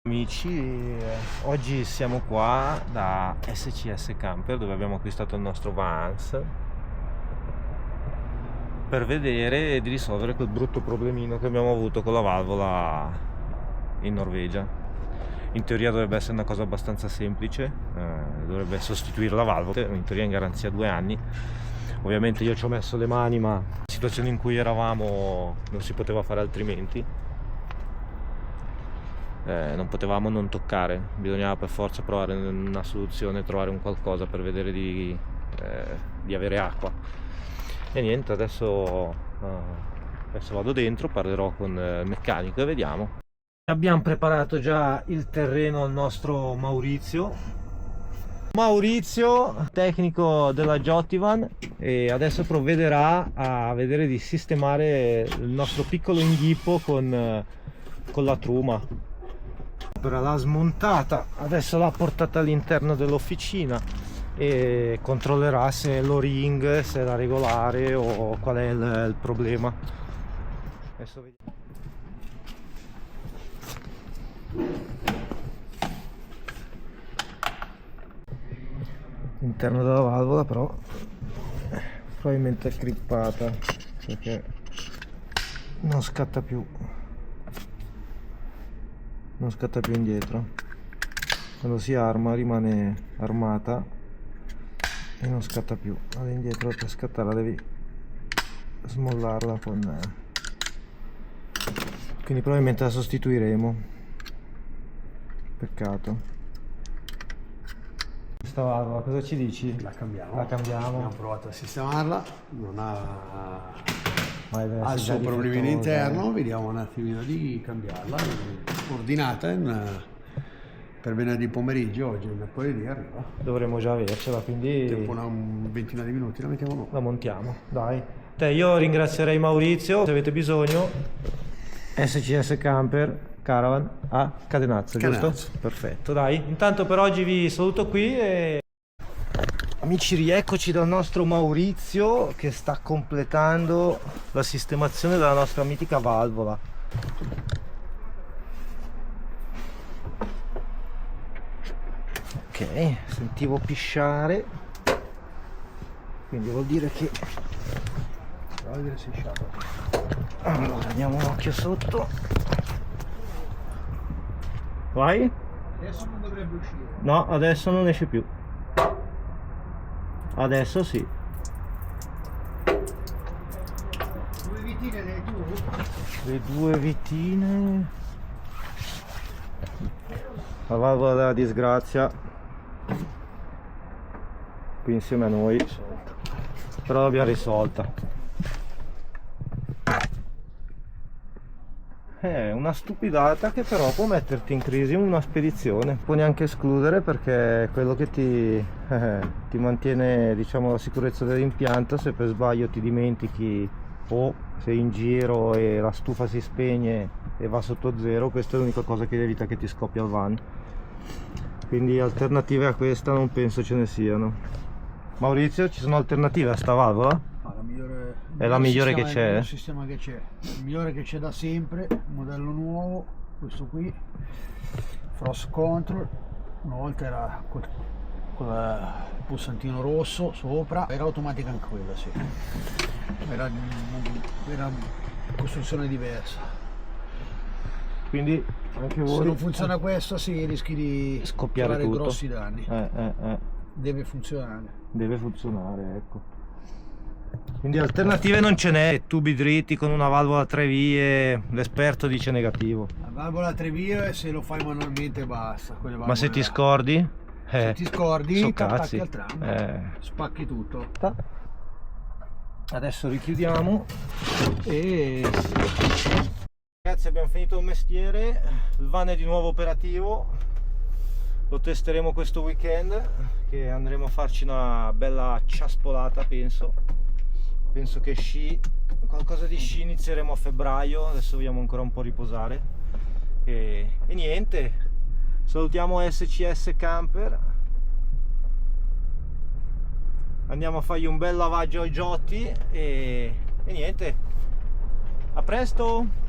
Amici, oggi siamo qua da SCS Camper dove abbiamo acquistato il nostro Vans per vedere di risolvere quel brutto problemino che abbiamo avuto con la valvola in Norvegia. In teoria dovrebbe essere una cosa abbastanza semplice, dovrebbe sostituire la valvola, in teoria in garanzia 2 anni. Ovviamente io ci ho messo le mani, ma la situazione in cui eravamo non si poteva fare altrimenti. Non potevamo non toccare, bisognava per forza provare una soluzione, trovare un qualcosa per vedere di avere acqua. E niente, adesso vado dentro, parlerò con il meccanico e vediamo. Abbiamo preparato già il terreno al nostro Maurizio, tecnico della Jottivan, e adesso provvederà a vedere di sistemare il nostro piccolo inghippo con la truma. L'ha smontata, adesso l'ha portata all'interno dell'officina e controllerà se l'o-ring, se era regolare o qual è il problema. Adesso vediamo. L'interno della valvola però probabilmente è crippata perché non scatta più indietro. Quando si arma rimane armata e non scatta più. All'indietro, per scattarla devi smollarla con quindi probabilmente la sostituiremo. Peccato. Questa valvola cosa ci dici? La cambiamo. Abbiamo provato a sistemarla, non ha il suo problema problema interno, vediamo un attimino di cambiarla, ordinata per venerdì pomeriggio, oggi è mercoledì arriva. Dovremmo già avercela, quindi Dopo una ventina di minuti la mettiamo noi. la montiamo, dai. Io ringrazierei Maurizio, se avete bisogno. SCS Camper Caravan a Cadenazzo, giusto? Perfetto, dai. Intanto per oggi vi saluto qui e amici, rieccoci dal nostro Maurizio che sta completando la sistemazione della nostra mitica valvola. Ok, sentivo pisciare, quindi vuol dire che allora diamo un occhio sotto. Vai? Adesso non dovrebbe uscire. No, adesso non esce più. Adesso sì. 2 vitine le tue? Le 2 vitine. La valvola della disgrazia qui insieme a noi, però l'abbiamo risolta. È una stupidata che però può metterti in crisi una spedizione, può neanche escludere, perché è quello che ti mantiene, diciamo, la sicurezza dell'impianto. Se per sbaglio ti dimentichi o sei in giro e la stufa si spegne e va sotto zero, questa è l'unica cosa che evita che ti scoppia il van. Quindi alternative a questa non penso ce ne siano. Maurizio, ci sono alternative a sta valvola? È la migliore che c'è? Il sistema che c'è, il migliore che c'è da sempre, modello nuovo, questo qui, Frost Control. Una volta era con il pulsantino rosso sopra, era automatica anche quella, sì. Era costruzione diversa. Quindi anche voi, se non funziona questo, sì, rischi di scoppiare fare tutto. grossi danni. Deve funzionare, ecco. Quindi alternative non ce n'è. Tubi dritti con una valvola a 3 vie, l'esperto dice negativo. La valvola a 3 vie, se lo fai manualmente basta. Ma se ti scordi? Se ti scordi, cazzi. al tram, spacchi tutto. Adesso richiudiamo e ragazzi, abbiamo finito il mestiere, il van è di nuovo operativo, lo testeremo questo weekend, che andremo a farci una bella ciaspolata, penso che qualcosa di sci inizieremo a febbraio. Adesso vogliamo ancora un po' riposare e niente, salutiamo SCS Camper, andiamo a fargli un bel lavaggio ai giotti e niente, a presto.